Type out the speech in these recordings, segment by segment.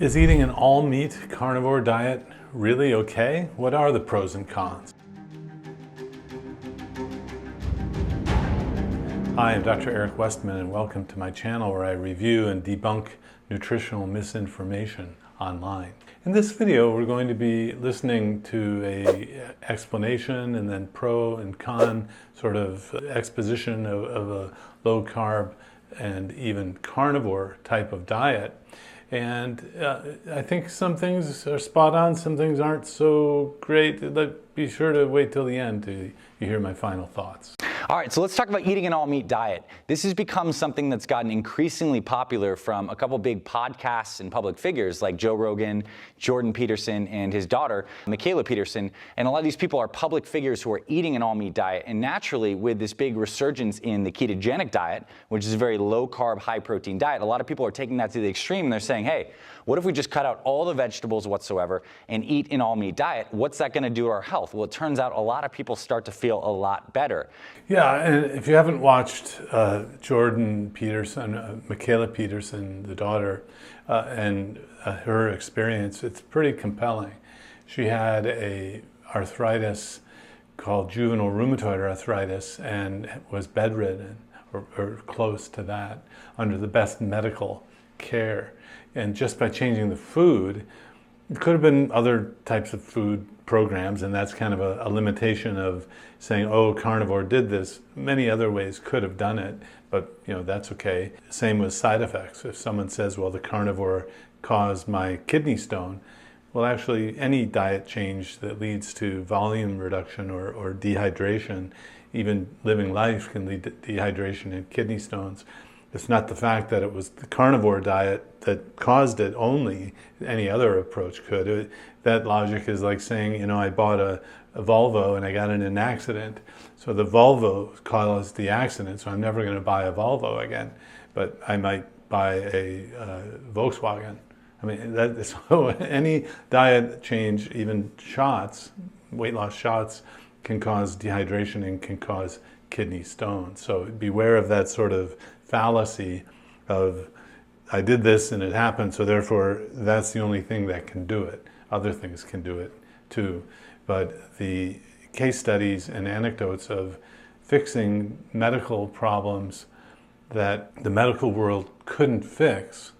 Is eating an all-meat carnivore diet really okay? What are the pros and cons? Hi, I'm Dr. Eric Westman and welcome to my channel where I review and debunk nutritional misinformation online. In this video, we're going to be listening to an explanation and then pro and con sort of exposition of a low carb and even carnivore type of diet. And I think some things are spot on, some things aren't so great. Be sure to wait till the end to hear my final thoughts. All right, so let's talk about eating an all-meat diet. This has become something that's gotten increasingly popular from a couple big podcasts and public figures like Joe Rogan, Jordan Peterson, and his daughter, Mikhaila Peterson. And a lot of these people are public figures who are eating an all-meat diet. And naturally, with this big resurgence in the ketogenic diet, which is a very low-carb, high-protein diet, a lot of people are taking that to the extreme and they're saying, hey, what if we just cut out all the vegetables whatsoever and eat an all-meat diet? What's that gonna do to our health? Well, it turns out a lot of people start to feel a lot better. Yeah, and if you haven't watched Jordan Peterson, Mikhaila Peterson, the daughter, and her experience, it's pretty compelling. She had a arthritis called juvenile rheumatoid arthritis and was bedridden or close to that under the best medical care. And just by changing the food, it could have been other types of food programs, and that's kind of a limitation of saying, oh, carnivore did this. Many other ways could have done it, but that's okay. Same with side effects. If someone says, well, the carnivore caused my kidney stone, well, actually, any diet change that leads to volume reduction or dehydration, even living life can lead to dehydration and kidney stones. It's not the fact that it was the carnivore diet that caused it only. Any other approach could. That logic is like saying, I bought a Volvo and I got in an accident. So the Volvo caused the accident, so I'm never going to buy a Volvo again. But I might buy a Volkswagen. I mean, so any diet change, even shots, weight loss shots, can cause dehydration and can cause kidney stones. So beware of that sort of fallacy of I did this and it happened, so therefore that's the only thing that can do it. Other things can do it too. But the case studies and anecdotes of fixing medical problems that the medical world couldn't fix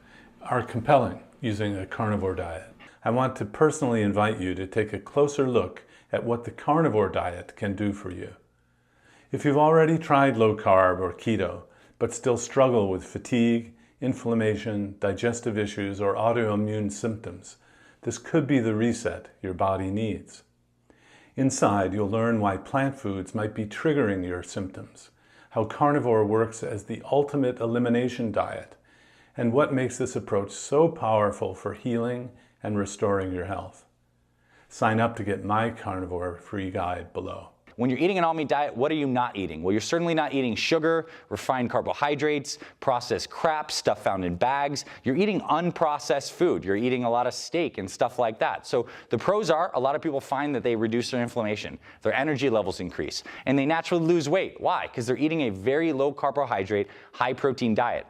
are compelling using a carnivore diet. I want to personally invite you to take a closer look at what the carnivore diet can do for you. If you've already tried low carb or keto, but still struggle with fatigue, inflammation, digestive issues, or autoimmune symptoms, this could be the reset your body needs. Inside, you'll learn why plant foods might be triggering your symptoms, how carnivore works as the ultimate elimination diet, and what makes this approach so powerful for healing and restoring your health. Sign up to get my carnivore free guide below. When you're eating an all-meat diet, what are you not eating? Well, you're certainly not eating sugar, refined carbohydrates, processed crap, stuff found in bags. You're eating unprocessed food. You're eating a lot of steak and stuff like that. So the pros are, a lot of people find that they reduce their inflammation, their energy levels increase, and they naturally lose weight. Why? Because they're eating a very low carbohydrate, high protein diet.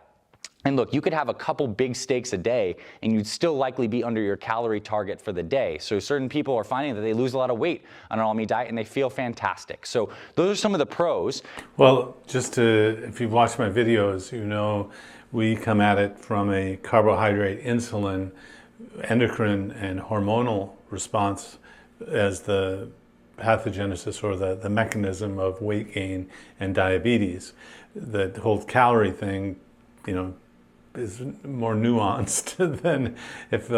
And look, you could have a couple big steaks a day and you'd still likely be under your calorie target for the day. So certain people are finding that they lose a lot of weight on an all-meat diet and they feel fantastic. So those are some of the pros. Well, if you've watched my videos, we come at it from a carbohydrate, insulin, endocrine, and hormonal response as the pathogenesis or the mechanism of weight gain and diabetes. The whole calorie thing, is more nuanced than if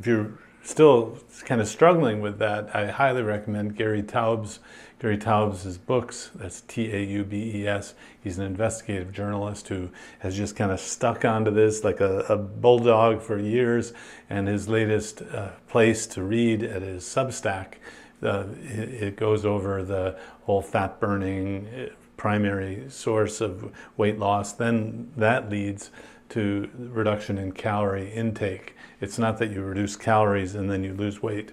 you're still kind of struggling with that. I highly recommend Gary Taubes' books. That's Taubes. He's an investigative journalist who has just kind of stuck onto this like a bulldog for years. And his latest place to read at his Substack, it goes over the whole fat burning primary source of weight loss. Then that leads to reduction in calorie intake. It's not that you reduce calories and then you lose weight.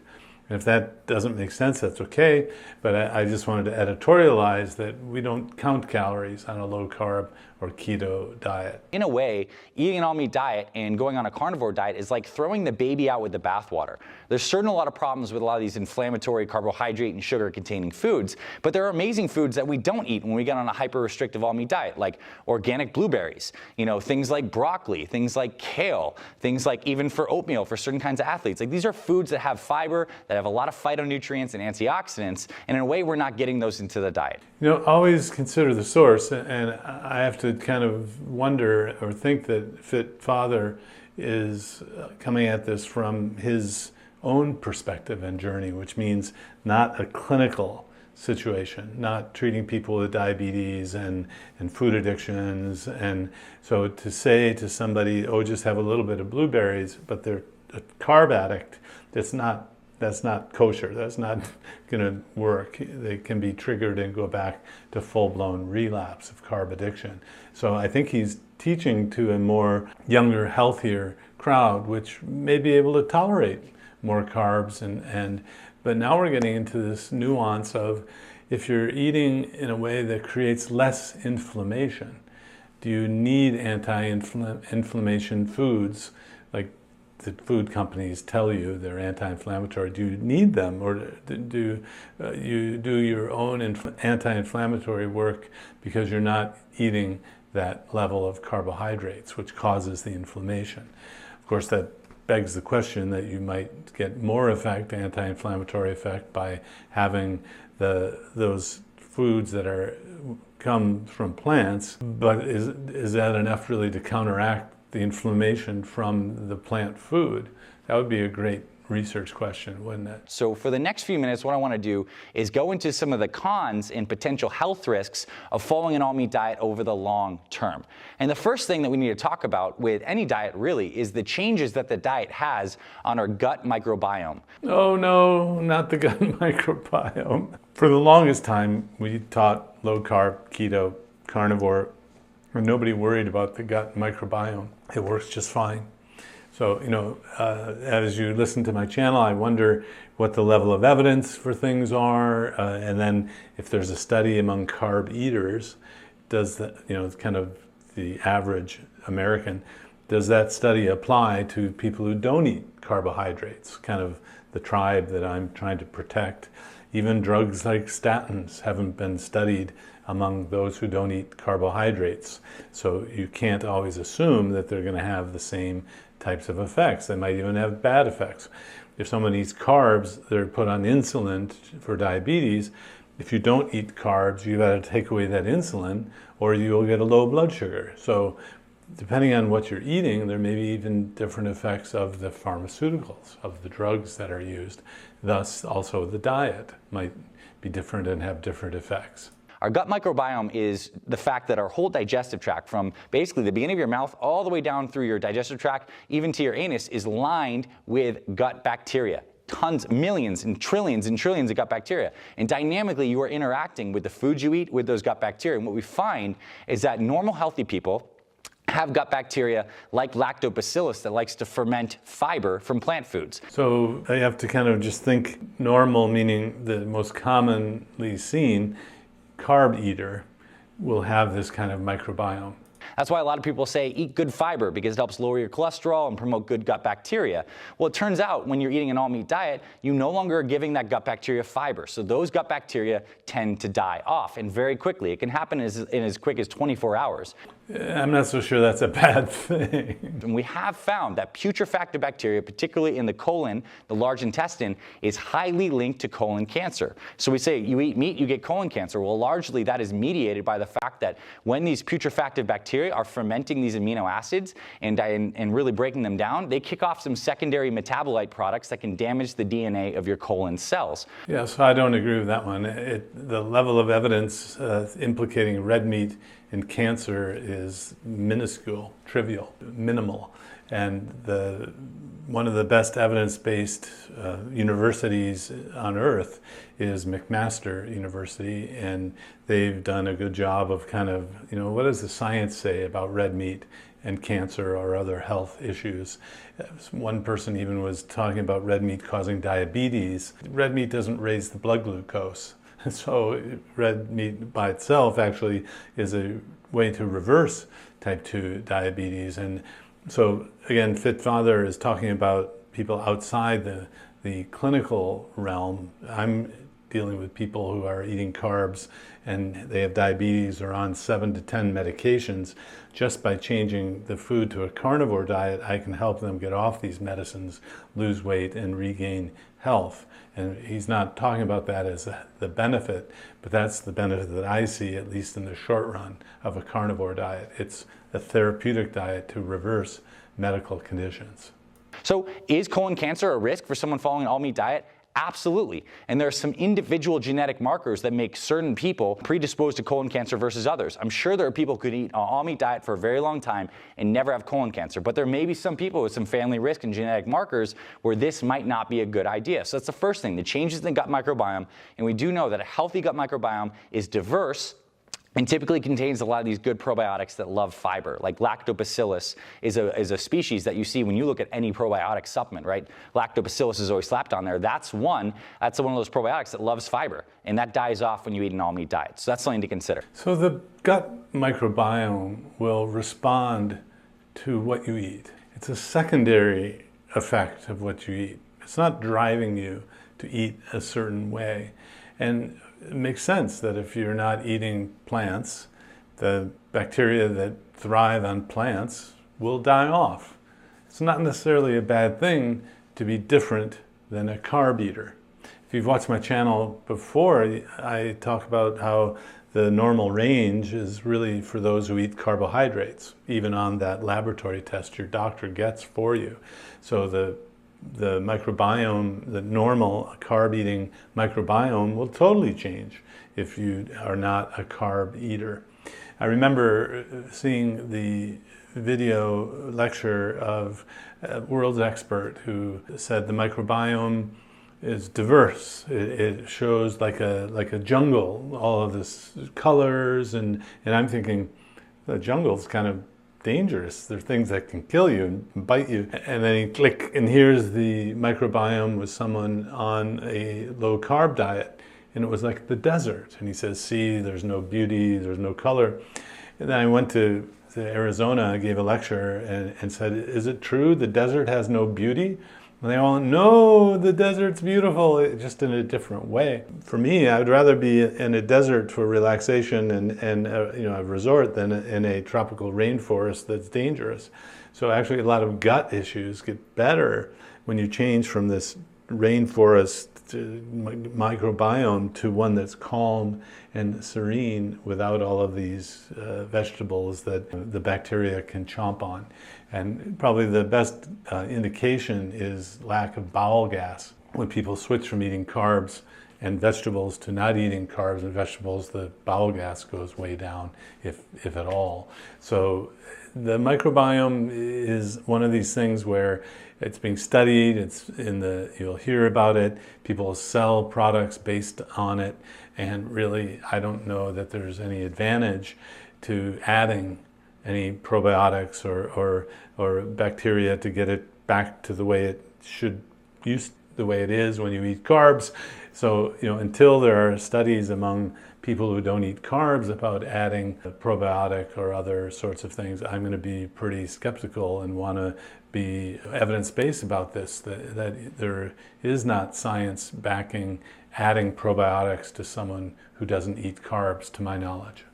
And if that doesn't make sense, that's okay. But I just wanted to editorialize that we don't count calories on a low carb or keto diet. In a way, eating an all-meat diet and going on a carnivore diet is like throwing the baby out with the bathwater. There's certainly a lot of problems with a lot of these inflammatory carbohydrate and sugar-containing foods, but there are amazing foods that we don't eat when we get on a hyper-restrictive all-meat diet, like organic blueberries, things like broccoli, things like kale, things like even for oatmeal for certain kinds of athletes. Like these are foods that have fiber, that have a lot of phytonutrients and antioxidants, and in a way we're not getting those into the diet. Always consider the source, and I have to kind of wonder or think that Fit Father is coming at this from his own perspective and journey, which means not a clinical situation, not treating people with diabetes and food addictions. And so to say to somebody, oh, just have a little bit of blueberries, but they're a carb addict, that's not kosher. That's not going to work. They can be triggered and go back to full-blown relapse of carb addiction. So I think he's teaching to a more younger, healthier crowd, which may be able to tolerate more carbs. But now we're getting into this nuance of if you're eating in a way that creates less inflammation, do you need anti-inflammation foods like the food companies tell you they're anti-inflammatory? Do you need them, or do you do your own anti-inflammatory work because you're not eating that level of carbohydrates, which causes the inflammation? Of course, that begs the question that you might get more effect, anti-inflammatory effect, by having those foods that come from plants. But is that enough really to counteract the inflammation from the plant food? That would be a great research question, wouldn't it? So for the next few minutes, what I want to do is go into some of the cons and potential health risks of following an all-meat diet over the long term. And the first thing that we need to talk about with any diet really is the changes that the diet has on our gut microbiome. Oh no, not the gut microbiome. For the longest time, we taught low carb, keto, carnivore, and nobody worried about the gut microbiome. It works just fine. So, as you listen to my channel, I wonder what the level of evidence for things are, and then if there's a study among carb eaters, does that, kind of the average American, does that study apply to people who don't eat carbohydrates, kind of the tribe that I'm trying to protect? Even drugs like statins haven't been studied among those who don't eat carbohydrates. So you can't always assume that they're going to have the same types of effects. They might even have bad effects. If someone eats carbs, they're put on insulin for diabetes. If you don't eat carbs, you've got to take away that insulin or you will get a low blood sugar. So depending on what you're eating, there may be even different effects of the pharmaceuticals, of the drugs that are used. Thus, also the diet might be different and have different effects. Our gut microbiome is the fact that our whole digestive tract, from basically the beginning of your mouth all the way down through your digestive tract, even to your anus, is lined with gut bacteria. Tons, millions and trillions of gut bacteria. And dynamically, you are interacting with the foods you eat with those gut bacteria. And what we find is that normal, healthy people have gut bacteria like lactobacillus that likes to ferment fiber from plant foods. So I have to kind of just think normal, meaning the most commonly seen carb eater will have this kind of microbiome. That's why a lot of people say eat good fiber because it helps lower your cholesterol and promote good gut bacteria. Well, it turns out when you're eating an all-meat diet, you no longer are giving that gut bacteria fiber. So those gut bacteria tend to die off, and very quickly. It can happen in as quick as 24 hours. I'm not so sure that's a bad thing. And we have found that putrefactive bacteria, particularly in the colon, the large intestine, is highly linked to colon cancer. So we say you eat meat, you get colon cancer. Well, largely that is mediated by the fact that when these putrefactive bacteria are fermenting these amino acids and really breaking them down, they kick off some secondary metabolite products that can damage the DNA of your colon cells. Yeah, so I don't agree with that one. The level of evidence implicating red meat in cancer is minuscule, trivial, minimal. And one of the best evidence-based universities on earth is McMaster University, and they've done a good job of kind of, what does the science say about red meat? and cancer or other health issues. One person even was talking about red meat causing diabetes. Red meat doesn't raise the blood glucose. So red meat by itself actually is a way to reverse type 2 diabetes. And so again, Fit Father is talking about people outside the clinical realm. I'm dealing with people who are eating carbs and they have diabetes or on 7 to 10 medications. Just by changing the food to a carnivore diet, I can help them get off these medicines, lose weight, and regain health. And he's not talking about that as the benefit, but that's the benefit that I see, at least in the short run, of a carnivore diet. It's a therapeutic diet to reverse medical conditions. So is colon cancer a risk for someone following an all-meat diet? Absolutely. And there are some individual genetic markers that make certain people predisposed to colon cancer versus others. I'm sure there are people who could eat an all-meat diet for a very long time and never have colon cancer, but there may be some people with some family risk and genetic markers where this might not be a good idea. So that's the first thing, the changes in the gut microbiome. And we do know that a healthy gut microbiome is diverse and typically contains a lot of these good probiotics that love fiber. Like lactobacillus is a species that you see when you look at any probiotic supplement, right? Lactobacillus is always slapped on there. That's one of those probiotics that loves fiber, and that dies off when you eat an all-meat diet. So that's something to consider. So the gut microbiome will respond to what you eat. It's a secondary effect of what you eat. It's not driving you to eat a certain way. And it makes sense that if you're not eating plants, the bacteria that thrive on plants will die off. It's not necessarily a bad thing to be different than a carb eater. If you've watched my channel before, I talk about how the normal range is really for those who eat carbohydrates, even on that laboratory test your doctor gets for you. So the microbiome, the normal carb-eating microbiome will totally change if you are not a carb eater. I remember seeing the video lecture of a world's expert who said the microbiome is diverse. It shows like a jungle, all of this colors, and I'm thinking the jungle's kind of dangerous. There are things that can kill you and bite you. And then you click, and here's the microbiome with someone on a low carb diet, and it was like the desert. And he says, see, there's no beauty, there's no color. And then I went to Arizona, gave a lecture, and said, is it true the desert has no beauty? And they all, no, the desert's beautiful, just in a different way. For me, I would rather be in a desert for relaxation and a resort than in a tropical rainforest that's dangerous. So actually a lot of gut issues get better when you change from this rainforest microbiome to one that's calm and serene without all of these vegetables that the bacteria can chomp on. And probably the best indication is lack of bowel gas. When people switch from eating carbs and vegetables to not eating carbs and vegetables, the bowel gas goes way down, if at all. So the microbiome is one of these things where it's being studied, you'll hear about it, people sell products based on it, and really I don't know that there's any advantage to adding any probiotics or bacteria to get it back to the way it should the way it is when you eat carbs. So until there are studies among people who don't eat carbs about adding a probiotic or other sorts of things, I'm going to be pretty skeptical and want to be evidence-based about this, that there is not science backing adding probiotics to someone who doesn't eat carbs, to my knowledge.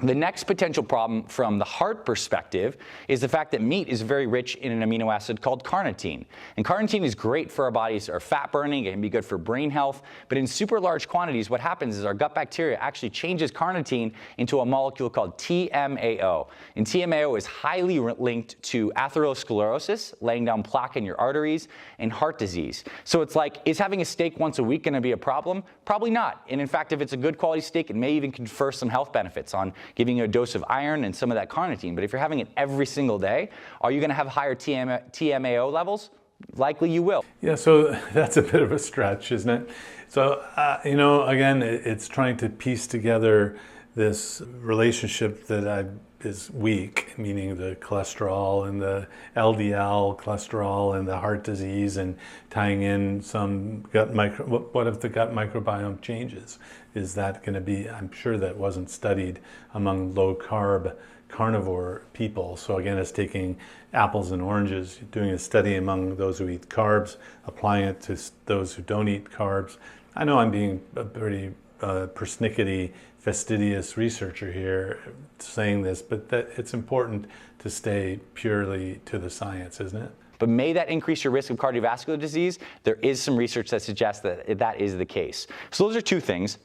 The next potential problem from the heart perspective is the fact that meat is very rich in an amino acid called carnitine. And carnitine is great for our bodies or fat burning, it can be good for brain health, but in super large quantities what happens is our gut bacteria actually changes carnitine into a molecule called TMAO. And TMAO is highly linked to atherosclerosis, laying down plaque in your arteries, and heart disease. So it's like, is having a steak once a week going to be a problem? Probably not. And in fact, if it's a good quality steak, it may even confer some health benefits on giving you a dose of iron and some of that carnitine. But if you're having it every single day, are you going to have higher TMAO levels? Likely you will. Yeah, so that's a bit of a stretch, isn't it? So, again, it's trying to piece together this relationship that I've is weak, meaning the cholesterol and the LDL cholesterol and the heart disease, and tying in some what if the gut microbiome changes? Is that going to be, I'm sure that wasn't studied among low carb carnivore people. So again, it's taking apples and oranges, doing a study among those who eat carbs, applying it to those who don't eat carbs. I know I'm being a pretty persnickety, fastidious researcher here saying this, but that it's important to stay purely to the science, isn't it? But may that increase your risk of cardiovascular disease? There is some research that suggests that that is the case. So those are two things.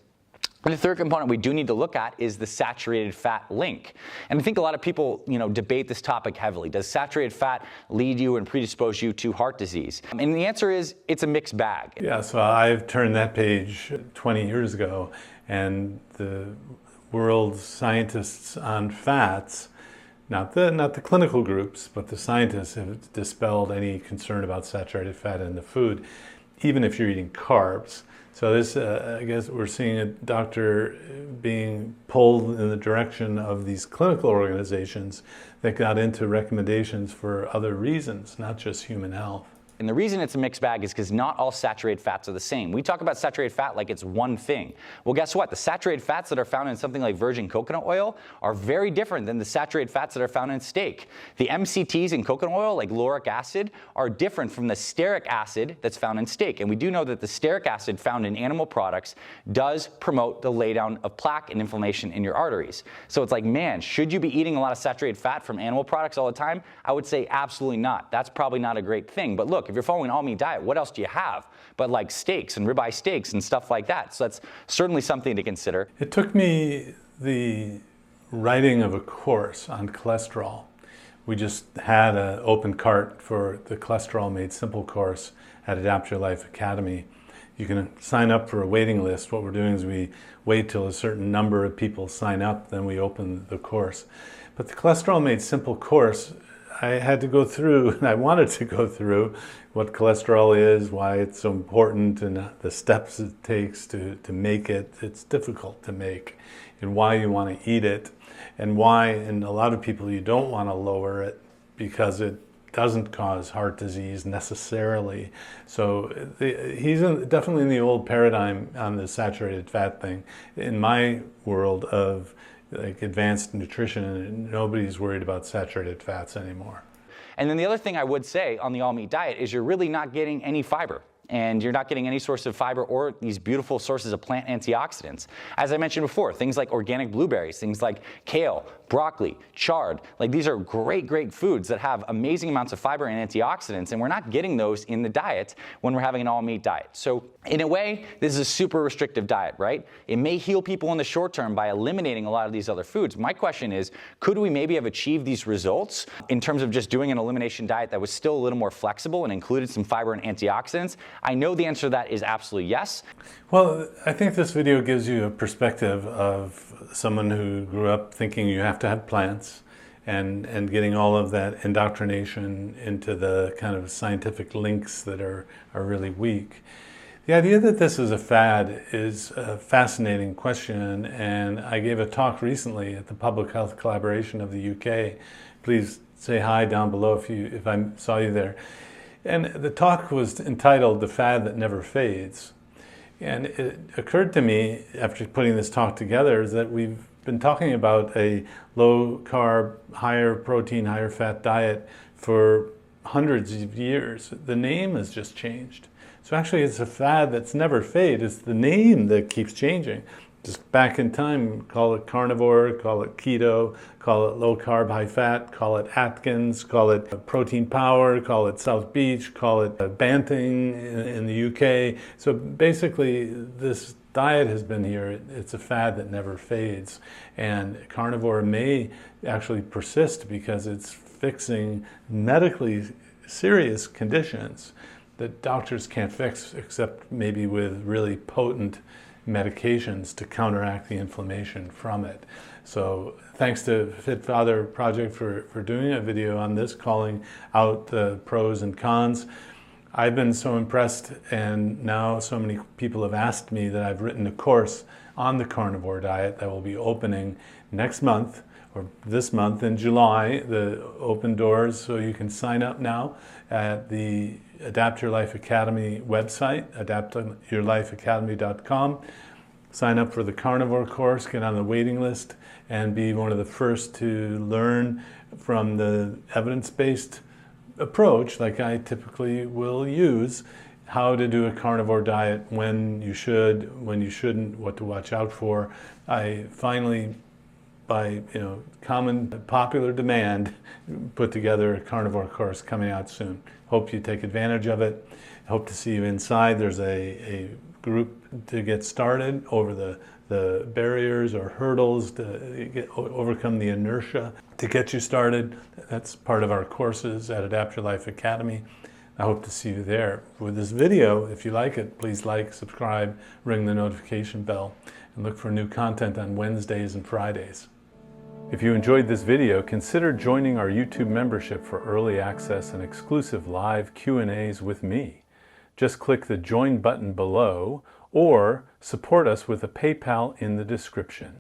And the third component we do need to look at is the saturated fat link. And I think a lot of people, debate this topic heavily. Does saturated fat lead you and predispose you to heart disease? And the answer is it's a mixed bag. Yeah, so I've turned that page 20 years ago, and the world's scientists on fats, not the clinical groups, but the scientists have dispelled any concern about saturated fat in the food, even if you're eating carbs. So this, I guess we're seeing a doctor being pulled in the direction of these clinical organizations that got into recommendations for other reasons, not just human health. And the reason it's a mixed bag is because not all saturated fats are the same. We talk about saturated fat like it's one thing. Well, guess what? The saturated fats that are found in something like virgin coconut oil are very different than the saturated fats that are found in steak. The MCTs in coconut oil, like lauric acid, are different from the stearic acid that's found in steak. And we do know that the stearic acid found in animal products does promote the laydown of plaque and inflammation in your arteries. So it's like, man, should you be eating a lot of saturated fat from animal products all the time? I would say absolutely not. That's probably not a great thing. But look, if you're following an all-meat diet, what else do you have but like steaks and ribeye steaks and stuff like that? So that's certainly something to consider. It took me the writing of a course on cholesterol. We just had an open cart for the Cholesterol Made Simple course at Adapt Your Life Academy. You can sign up for a waiting list. What we're doing is we wait till a certain number of people sign up, then we open the course. But the Cholesterol Made Simple course, I had to go through, and I wanted to go through what cholesterol is, why it's so important, and the steps it takes to make it. It's difficult to make, and why you want to eat it, and why, and a lot of people, you don't want to lower it because it doesn't cause heart disease necessarily. So he's definitely in the old paradigm on the saturated fat thing. In my world of like advanced nutrition, nobody's worried about saturated fats anymore. And then the other thing I would say on the all-meat diet is you're really not getting any fiber. And you're not getting any source of fiber or these beautiful sources of plant antioxidants. As I mentioned before, things like organic blueberries, things like kale, broccoli, chard, like these are great foods that have amazing amounts of fiber and antioxidants, and we're not getting those in the diet when we're having an all-meat diet. So in a way, this is a super restrictive diet, right? It may heal people in the short term by eliminating a lot of these other foods. My question is, could we maybe have achieved these results in terms of just doing an elimination diet that was still a little more flexible and included some fiber and antioxidants? I know the answer to that is absolutely yes. Well, I think this video gives you a perspective of someone who grew up thinking you have to have plants and getting all of that indoctrination into the kind of scientific links that are really weak. The idea that this is a fad is a fascinating question, and I gave a talk recently at the Public Health Collaboration of the UK. Please say hi down below if I saw you there. And the talk was entitled "The Fad That Never Fades." And it occurred to me after putting this talk together is that we've been talking about a low carb, higher protein, higher fat diet for hundreds of years. The name has just changed. So actually it's a fad that's never faded. It's the name that keeps changing. Just back in time, call it carnivore, call it keto, call it low carb, high fat, call it Atkins, call it protein power, call it South Beach, call it Banting in the UK. So basically this diet has been here. It's a fad that never fades. And carnivore may actually persist because it's fixing medically serious conditions that doctors can't fix except maybe with really potent medications to counteract the inflammation from it. So thanks to Fit Father Project for doing a video on this, calling out the pros and cons. I've been so impressed, and now so many people have asked me that I've written a course on the carnivore diet that will be opening next month, or this month in July, the open doors, so you can sign up now at the Adapt Your Life Academy website, adaptyourlifeacademy.com. Sign up for the Carnivore course, get on the waiting list, and be one of the first to learn from the evidence-based approach, like I typically will use, how to do a carnivore diet, when you should, when you shouldn't, what to watch out for. I finally, by common popular demand, put together a carnivore course coming out soon. Hope you take advantage of it. Hope to see you inside. There's a group to get started over the barriers or hurdles to overcome the inertia to get you started. That's part of our courses at Adapt Your Life Academy. I hope to see you there. With this video, if you like it, please like, subscribe, ring the notification bell, and look for new content on Wednesdays and Fridays. If you enjoyed this video, consider joining our YouTube membership for early access and exclusive live Q&As with me. Just click the join button below or support us with a PayPal in the description.